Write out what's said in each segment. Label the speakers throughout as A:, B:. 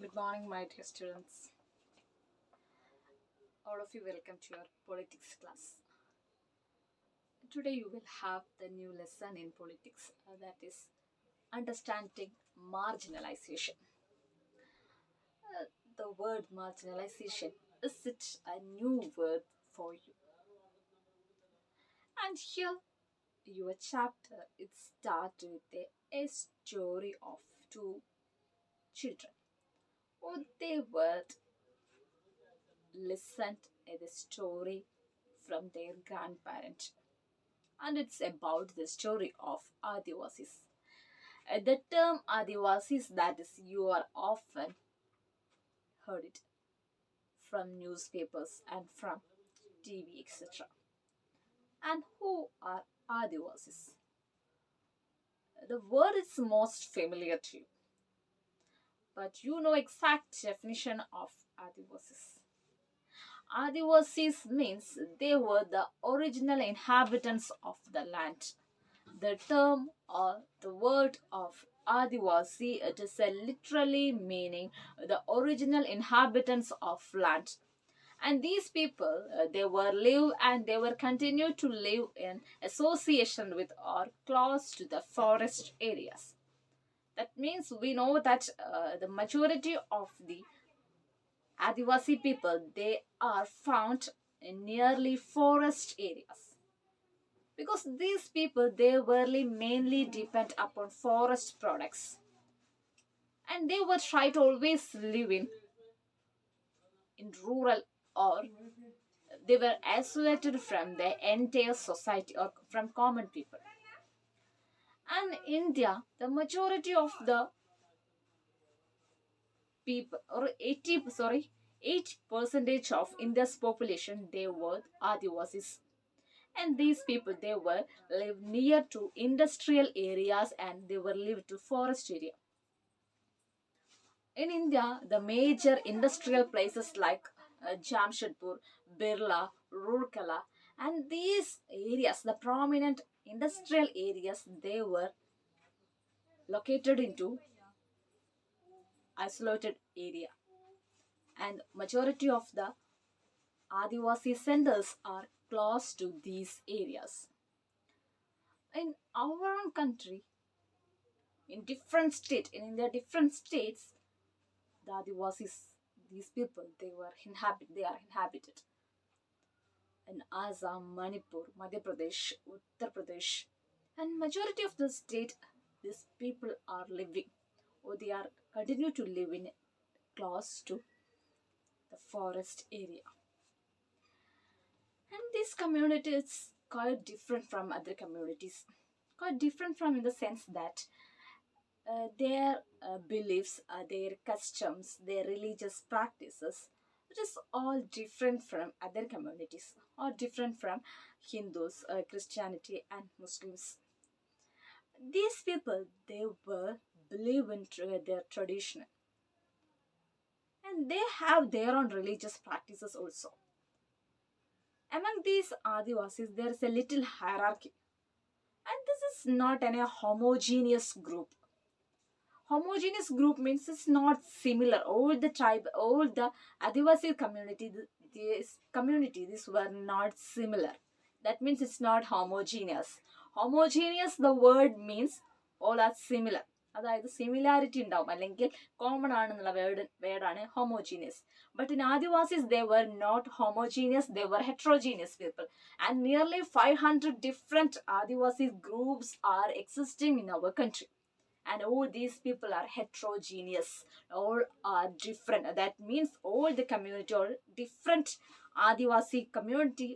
A: Good morning, my dear students. All of you, welcome to your politics class. Today, you will have the new lesson in politics that is understanding marginalization. The word marginalization, is it a new word for you? And here, your chapter it starts with a story of two children. They were listened the story from their grandparent, and it's about the story of Adivasis. The term Adivasis, that is, you are often heard it from newspapers and from TV, etc. And who are Adivasis? The word is most familiar to you, but you know exact definition of Adivasis. Adivasis means they were the original inhabitants of the land. The term or the word of Adivasi, it is a literally meaning the original inhabitants of land. And these people, they were live and they were continue to live in association with or close to the forest areas. That means we know that the majority of the Adivasi people, they are found in nearly forest areas, because these people they were mainly depend upon forest products, and they were try to always live in rural, or they were isolated from the entire society or from common people. And India, the majority of the people, or 8 percentage of India's population, they were Adivasis. And these people they were live near to industrial areas, and they were live to forest area. In India, the major industrial places like Jamshedpur, Birla, Rourkela, and these areas, the prominent industrial areas, they were located into isolated area, and majority of the Adivasi centers are close to these areas. In our own country, in different state, in their different states, the Adivasis, these people, they are inhabited in Assam, Manipur, Madhya Pradesh, Uttar Pradesh, and majority of the state, these people are living, or they are continue to live in close to the forest area. And this community is quite different from other communities, quite different from in the sense that their beliefs, their customs, their religious practices, it is all different from other communities, or different from Hindus, Christianity, and Muslims. These people, they were believe in their tradition, and they have their own religious practices also. Among these Adivasis, there is a little hierarchy, and this is not a homogeneous group. Homogeneous group means it's not similar. All the tribe, all the Adivasi community, this community, these were not similar. That means it's not homogeneous. Homogeneous, the word means all are similar. അതായത് similarity ഉണ്ടാവും, അല്ലെങ്കിൽ common ആണെന്നുള്ള വേർഡാണ് homogeneous. But in Adivasis they were not homogeneous, they were heterogeneous people, and nearly 500 different Adivasi groups are existing in our country, and all these people are heterogeneous, all are different. That means all the community or different Adivasi community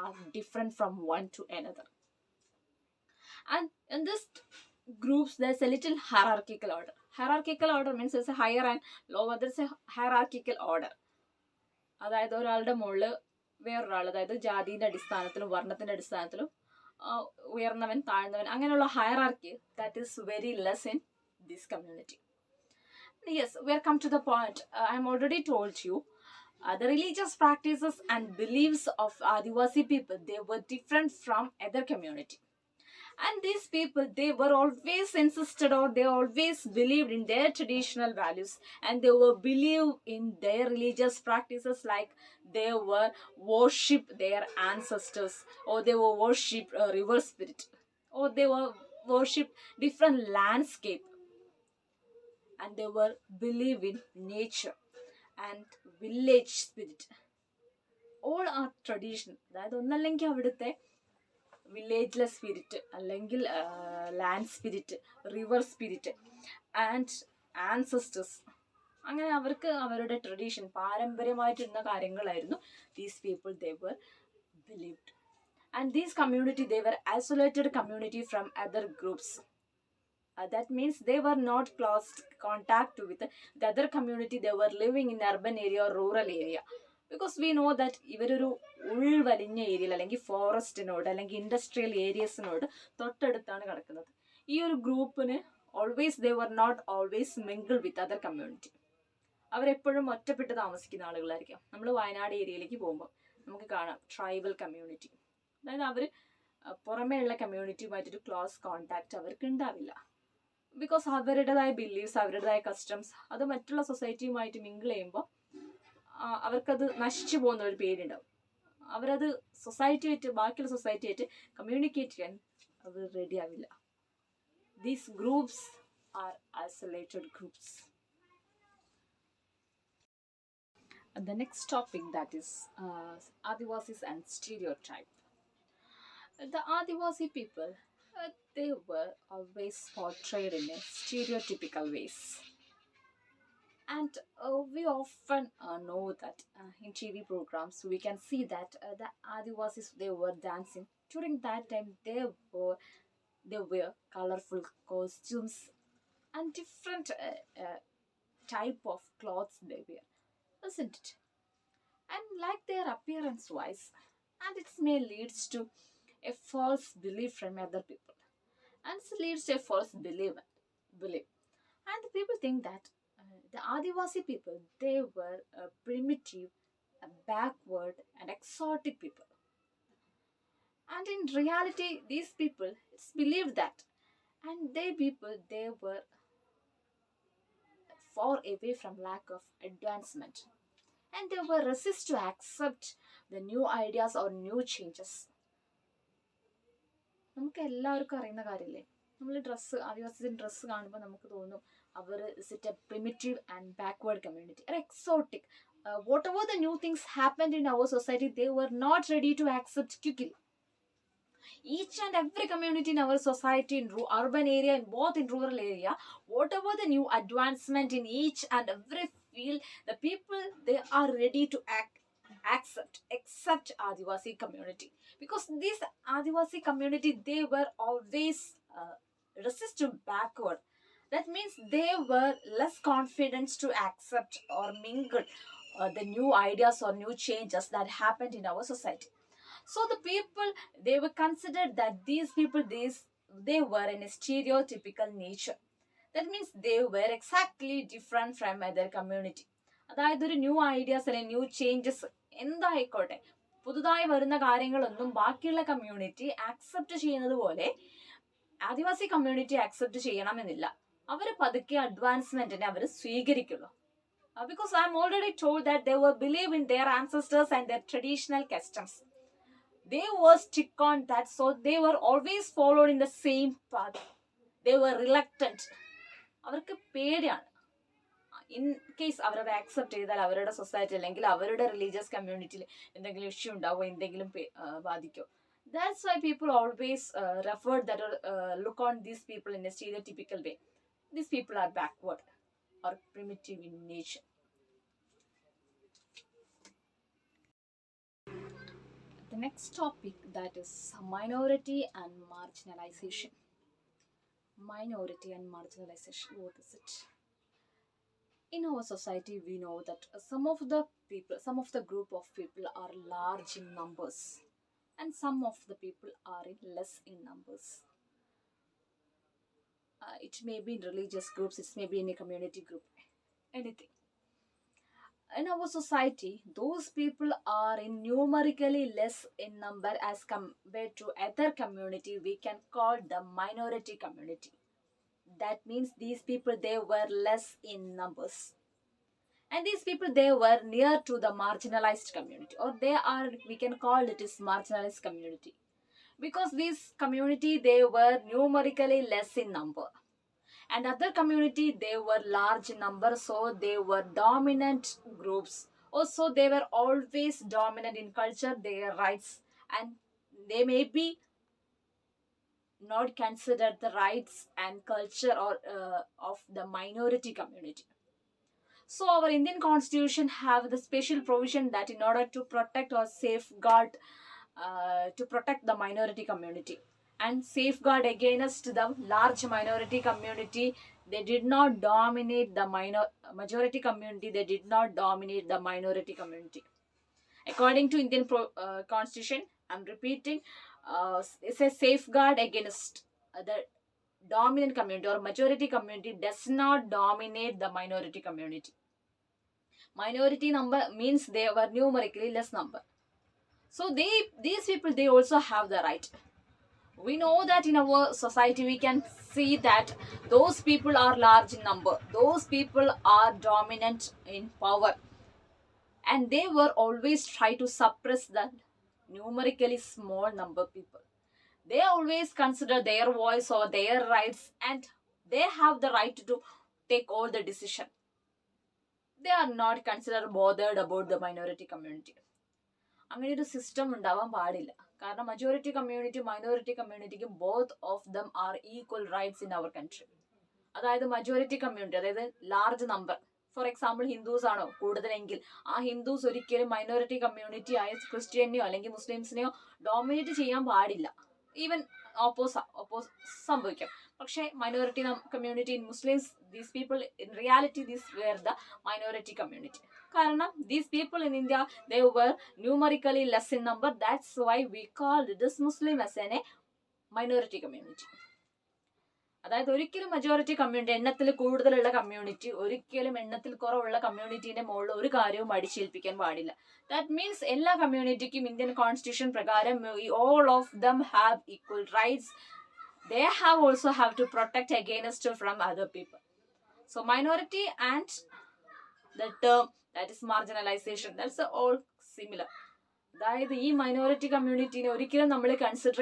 A: are different from one to another. And in this groups there's a little hierarchical order. Hierarchical order means there's a higher and lower, there's a hierarchical order. അതായത് ഒരാളുടെ മുകളിൽ വേറൊരാൾ, അതായത് ജാതിയുടെ അടിസ്ഥാനത്തിലും വർണ്ണത്തിന്റെ അടിസ്ഥാനത്തിലും ഉയർന്നവൻ താഴ്ന്നവൻ അങ്ങനെയുള്ള hierarchy, that is very less in this community. Yes, we are come to the point. I am already told you the religious practices and beliefs of Adivasi people, they were different from other community. And these people, they were always insisted, or they always believed in their traditional values, and they were believe in their religious practices, like they were worship their ancestors, or they were worship river spirit, or they were worship different landscape, and they were believe in nature and village spirit. All are traditional. അതായത് ഒന്നല്ലെങ്കിൽ അവിടുത്തെ വില്ലേജിലെ spirit, അല്ലെങ്കിൽ land spirit, river spirit and ancestors. അങ്ങനെ അവർക്ക് അവരുടെ tradition, പാരമ്പര്യമായിട്ടിരുന്ന കാര്യങ്ങളായിരുന്നു these people they were believed. And these community they were isolated community from other groups. That means they were not close contact with the other community. They were living in urban area or rural area, because we know that ഇവരൊരു ഉൾവലിഞ്ഞ ഏരിയയിൽ, അല്ലെങ്കിൽ ഫോറസ്റ്റിനോട്, അല്ലെങ്കിൽ industrial ഏരിയസിനോട് തൊട്ടടുത്താണ് കിടക്കുന്നത്. ഈ ഒരു ഗ്രൂപ്പിന് always they were not always mingle with other community. അവരെപ്പോഴും ഒറ്റപ്പെട്ട് താമസിക്കുന്ന ആളുകളായിരിക്കാം. നമ്മൾ വയനാട് ഏരിയയിലേക്ക് പോകുമ്പോൾ നമുക്ക് കാണാം ട്രൈബൽ കമ്മ്യൂണിറ്റി. അതായത് അവർ പുറമേയുള്ള കമ്മ്യൂണിറ്റിയുമായിട്ടൊരു ക്ലോസ് കോണ്ടാക്ട് അവർക്ക് ഉണ്ടാവില്ല. ബിക്കോസ് അവരുടേതായ ബിലീഫ്സ്, അവരുടേതായ കസ്റ്റംസ്, അത് മറ്റുള്ള സൊസൈറ്റിയുമായിട്ട് മിങ്കിൾ ചെയ്യുമ്പോൾ അവർക്കത് നശിച്ചു പോകുന്ന ഒരു പേരുണ്ടാവും. അവരത് സൊസൈറ്റിയായിട്ട്, ബാക്കിയുള്ള സൊസൈറ്റിയായിട്ട് കമ്മ്യൂണിക്കേറ്റ് ചെയ്യാൻ അവർ റെഡി ആവില്ല. These groups are isolated groups. The next topic, that is Adivasis and stereotype. The Adivasi people, they were always portrayed in a stereotypical ways. And we often know that in TV programs we can see that the Adivasis, they were dancing. During that time they wear colorful costumes and different type of clothes they wear, isn't it? And like their appearance wise, and it may leads to a false belief from other people, and it leads to a false belief. And the people think that the Adivasi people, they were primitive, backward and exotic people. And in reality, these people, it's believed that, and they people, they were far away from lack of advancement, and they were resist to accept the new ideas or new changes. നമുക്ക് എല്ലാവർക്കും അറിയുന്ന കാര്യമില്ലേ, നമ്മൾ dress, ആദിവാസീസിൻ്റെ dress കാണുമ്പോൾ നമുക്ക് തോന്നും അവർ it a primitive and backward community, exotic. Whatever the new things happened in our society, they were not ready to accept quickly. Each and every community in our society, in urban area and both in rural area, whatever the new advancement in each and every field, the people, they are ready to accept Adivasi community, because this Adivasi community, they were always resistant, backward. That means they were less confident to accept or mingle the new ideas or new changes that happened in our society. So the people, they were considered that these people, they were in a stereotypical nature. That means they were exactly different from other community. അതായത് ഒരു new ideas അല്ലെങ്കിൽ new changes എന്തായിക്കോട്ടെ, പുതുതായി വരുന്ന കാര്യങ്ങളൊന്നും ബാക്കിയുള്ള community accept ചെയ്യുന്നത് പോലെ ആദിവാസി community accept ചെയ്യണമെന്നില്ല. അവർ പതുക്കെ അഡ്വാൻസ്മെന്റിനെ അവർ സ്വീകരിക്കുള്ളൂ. Because I am already told that they were believe in their ancestors and their traditional customs. They were stick on that, so they were always followed in the same path. They were reluctant. അവർക്ക് പേടിയാണ്. In case അവരത് accept ചെയ്താൽ അവരുടെ society അല്ലെങ്കിൽ അവരുടെ religious കമ്മ്യൂണിറ്റിയിൽ എന്തെങ്കിലും issue ഉണ്ടാവോ, എന്തെങ്കിലും ബാധിക്കോ. That's why people always refer that or look on these people in a stereotypical way. These people are backward or primitive in nature. The next topic, that is minority and marginalization. Minority and marginalization, what is it? In our society, we know that some of the people, some of the group of people are large in numbers, and some of the people are less in numbers. It may be in religious groups, it may be in a community group, anything. In our society, those people are in numerically less in number as compared to other community. We can call the minority community. That means these people, they were less in numbers, and these people, they were near to the marginalized community, or they are, we can call it is marginalized community, because this community, they were numerically less in number, and other community, they were large in number, so they were dominant groups. Also, they were always dominant in culture, their rights, and they may be not considered the rights and culture or of the minority community. So our Indian constitution have the special provision that in order to protect or safeguard, to protect the minority community and safeguard against the large minority community, they did not dominate the majority community, they did not dominate the minority community. According to Indian constitution, I'm repeating, it's a safeguard against the dominant community, or majority community does not dominate the minority community. Minority number means they were numerically less number, so these people, they also have the right. We know that in our society we can see that those people are large in number, those people are dominant in power, and they were always try to suppress the numerically small number people. They always consider their voice or their rights, and they have the right to take all the decision. They are not considered bothered about the minority community. അങ്ങനെ ഒരു system ഉണ്ടാവാൻ പാടില്ല. കാരണം majority community minority കമ്മ്യൂണിറ്റിക്കും both of them are equal rights in our country. അതായത് majority community, അതായത് large number, for example Hindus ആണോ കൂടുതലെങ്കിൽ ആ ഹിന്ദുസ് ഒരിക്കലും മൈനോറിറ്റി കമ്മ്യൂണിറ്റി ആയ ക്രിസ്ത്യനെയോ അല്ലെങ്കിൽ മുസ്ലിംസിനെയോ ഡോമിനേറ്റ് ചെയ്യാൻ പാടില്ല. ഈവൻ ഓപ്പോസ് സംഭവിക്കാം. പക്ഷേ minority community in Muslims, these people in reality these where the minority community. കാരണം these people in India, they were numerically less in number. That's why we call this Muslim as a minority community. അതായത് ഒരിക്കലും majority community, എണ്ണത്തിൽ കൂടുതലുള്ള community ഒരിക്കലും എണ്ണത്തിൽ കുറവുള്ള കമ്മ്യൂണിറ്റീന്റെ മുകളിൽ ഒരു കാര്യവും അടിച്ചേൽപ്പിക്കാൻ പാടില്ല. ദാറ്റ് മീൻസ് എല്ലാ കമ്മ്യൂണിറ്റിക്കും ഇന്ത്യൻ കോൺസ്റ്റിറ്റ്യൂഷൻ പ്രകാരം all of them have equal rights. They have also have to protect against from other people. So minority and the term that is marginalization, that's all similar. അതായത് ഈ minority കമ്മ്യൂണിറ്റീനെ ഒരിക്കലും നമ്മൾ consider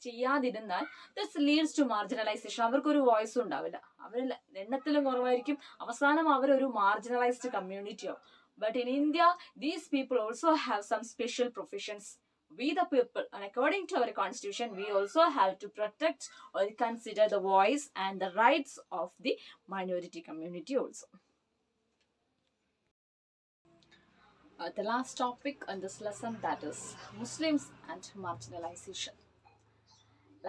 A: ചെയ്യാതിരുന്നാൽ this leads to marginalization. അവർക്കൊരു വോയിസും ഉണ്ടാവില്ല, അവർ എണ്ണത്തിലും കുറവായിരിക്കും, അവസാനം അവരൊരു മാർജിനലൈസ്ഡ് കമ്മ്യൂണിറ്റി ആവും. But in India these people also have some special professions. We the people, and according to our constitution, we also have to protect or consider the voice and the rights of the minority community also. The last topic on this lesson, that is Muslims and marginalization.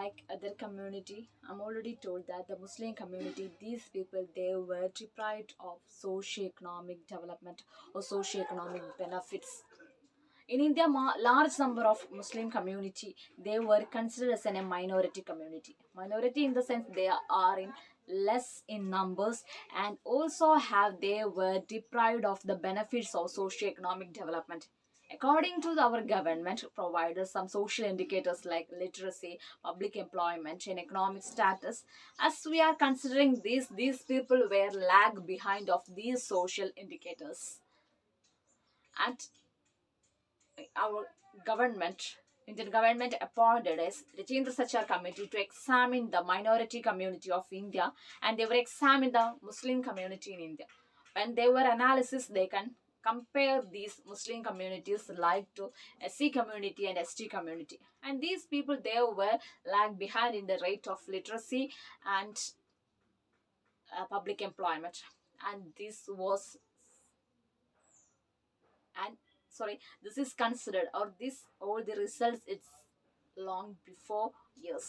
A: Like other community, I'm already told that the Muslim community, these people, they were deprived of socio-economic development or socio-economic benefits. In India, large number of Muslim community, they were considered as a minority community. Minority in the sense they are in less in numbers, and also they were deprived of the benefits of socio-economic development. According to our government provided some social indicators like literacy, public employment, and economic status. As we are considering these people were lag behind of these social indicators. And our government, Indian government appointed as Rajendra Sachar committee to examine the minority community of India, and they were examine the Muslim community in India. When they were analysis, they can compare these Muslim communities like to SC community and ST community. And these people, they were lag behind in the rate of literacy and public employment. And this was and this is considered, or this all the results, it's long before years.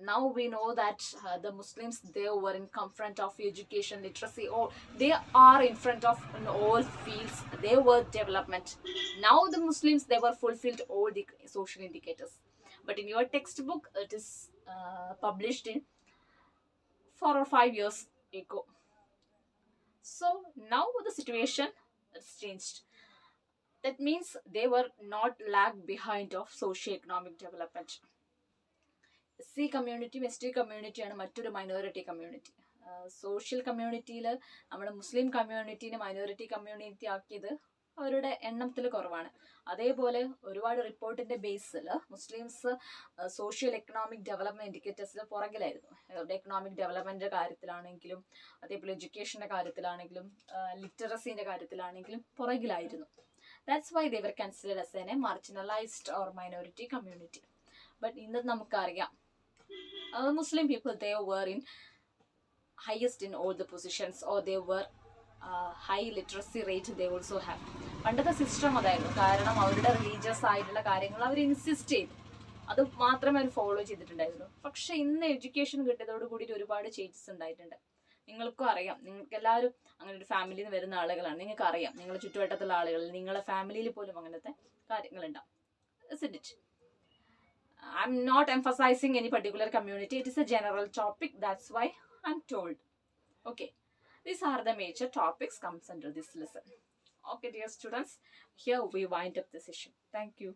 A: Now we know that the Muslims, they were in front of education, literacy, or they are in front of in all fields, they were development. Now the Muslims, they were fulfilled all the social indicators, but in your textbook it is published in 4 or 5 years ago. So now the situation, It's changed. That means they were not lag behind of socio-economic development. S കമ്മ്യൂണിറ്റിയും S T കമ്മ്യൂണിറ്റിയാണ് മറ്റൊരു minority community. Social കമ്മ്യൂണിറ്റിയിൽ നമ്മുടെ മുസ്ലിം കമ്മ്യൂണിറ്റീനെ minority community ആക്കിയത് അവരുടെ എണ്ണത്തിൽ കുറവാണ്. അതേപോലെ ഒരുപാട് റിപ്പോർട്ടിന്റെ ബേസിൽ മുസ്ലിംസ് സോഷ്യൽ എക്കണോമിക് ഡെവലപ്മെന്റ് ഇൻഡിക്കേറ്റേഴ്സിൽ പുറകിലായിരുന്നു. അവരുടെ എക്കണോമിക് ഡെവലപ്മെന്റിന്റെ കാര്യത്തിലാണെങ്കിലും അതേപോലെ എഡ്യൂക്കേഷന്റെ കാര്യത്തിലാണെങ്കിലും ലിറ്ററസിന്റെ കാര്യത്തിലാണെങ്കിലും പുറകിലായിരുന്നു. That's why they were considered as a marginalized or minority community. But ഇന്ന് നമുക്കറിയാം Muslim people, they were in highest in all the positions, or they were high literacy rate they also have. പണ്ടത്തെ system അതായിരുന്നു. കാരണം അവരുടെ religious ആയിട്ടുള്ള കാര്യങ്ങൾ അവർ insist ചെയ്തു, അത് മാത്രമേ അവർ ഫോളോ ചെയ്തിട്ടുണ്ടായിരുന്നു. പക്ഷെ ഇന്ന് എഡ്യൂക്കേഷൻ കിട്ടിയതോട് കൂടിയിട്ട് ഒരുപാട് ചേഞ്ചസ് ഉണ്ടായിട്ടുണ്ട്. നിങ്ങൾക്കും അറിയാം, നിങ്ങൾക്ക് എല്ലാവരും അങ്ങനെ ഒരു ഫാമിലിയിൽ നിന്ന് വരുന്ന ആളുകളാണ്. നിങ്ങൾക്ക് അറിയാം, നിങ്ങളുടെ ചുറ്റുവട്ടത്തുള്ള ആളുകൾ, നിങ്ങളുടെ ഫാമിലിയിൽ പോലും അങ്ങനത്തെ കാര്യങ്ങളുണ്ടാവും. Isn't it? I'm not emphasizing any particular community. It is a general topic. That's why I'm told. Okay. These are the major topics comes under this lesson. Okay, dear students. Here we wind up the session. Thank you.